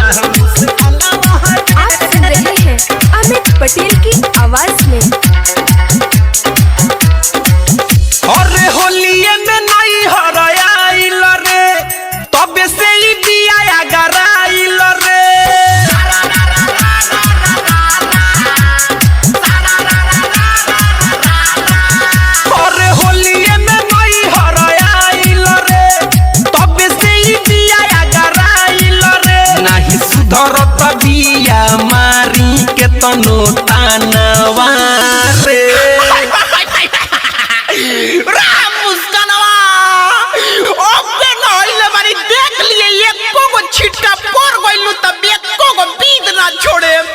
आप सुन रहे हैं अमित पटेल की आवाज में। अरे होलिये में नहीं हराइल रे, तबे से ही दिया गराइल रे। अरे होलिये में नहीं हराइल रे, तबे से ही दिया गराइल रे। नाही सुधरत बिया मारी के तनो तानवा रे।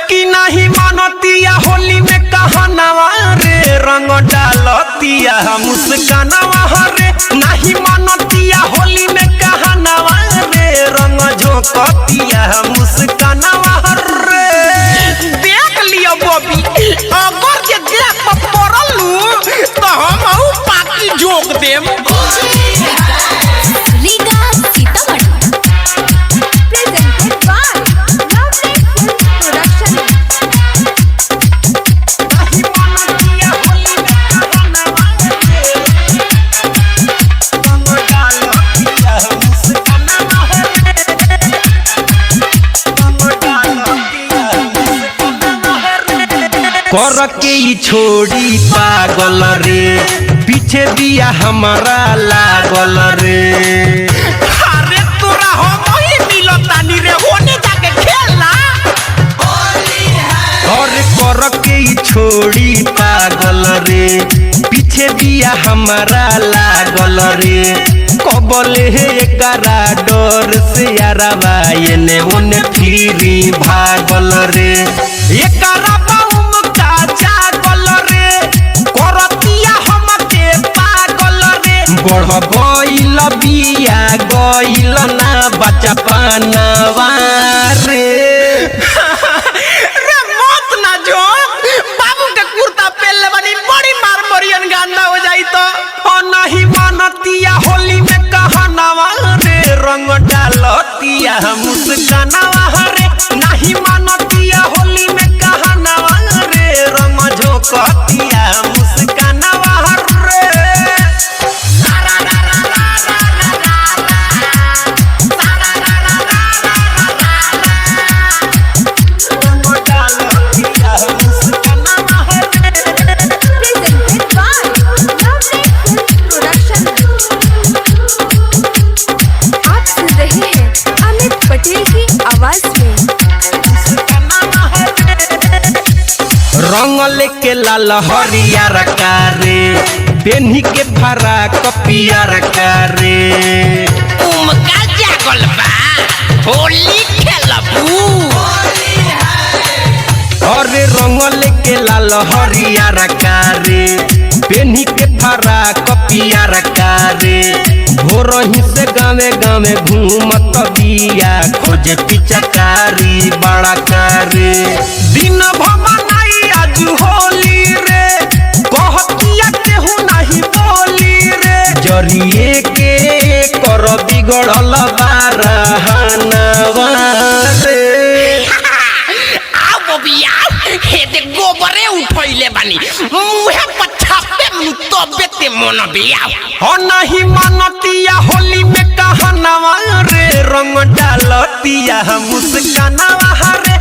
कि नहीं मानतिया होली में कहनावा रे, रंग डालतिया मुस्कानावा रे। नहीं मानतिया होली में कहनावा रे, रंग झोंकतिया मुस्कानावा रे। देख लियो बॉबी, अगर जे देख पर पड़लू तो हम पाकी जोक देम। कर के ही छोड़ी पागल रे, पीछे बिया हमारा लागल रे। अरे तोरा हम ही मिलतानी रे, होने जाके खेलना। कर के ही छोड़ी पागल रे, पीछे बिया हमारा लागल रे। कबले है एकरा डर से यारवा एने ओने फिरी भागल रे। एकरा बढ़ गइल बिया गइल ना बचपनवा रे। रे मत ना जो, बाबू के कुर्ता पहनले बनी बड़ी मार मरियन गांदा हो जाई तो। नहीं मानतिया होली में कहनावा रे, रंग डालतिया मुस्कानावा रे। नहीं मानतिया होली में कहनावा रे, रंग झोंकतिया मुस्कानावा रे। रंग लेके लाल हरियर कारे, पेन्ही के फरा कपियर कारे। उमका जागल बा, होली खेलबू। अरे रंग लेके लाल हरियर कारे, पेन्ही के फरा कपियर कारे। भोरही से गावे गावे घूमत बिया, खोजे पिचकारी बड़ा कारे। दिन भमनाई आज होली रे, कहतिया केहू नहीं बोली रे। जरिए के कर बिगड़ल बारहनवा रे। आओ बबिया, हे दे गोबरे उठैले बानी, मुहे पछापे मुतबे ते मन बिया। हो नहीं मानतिया होली में कहनावा रे, रंग डालतिया मुस्कानावा रे।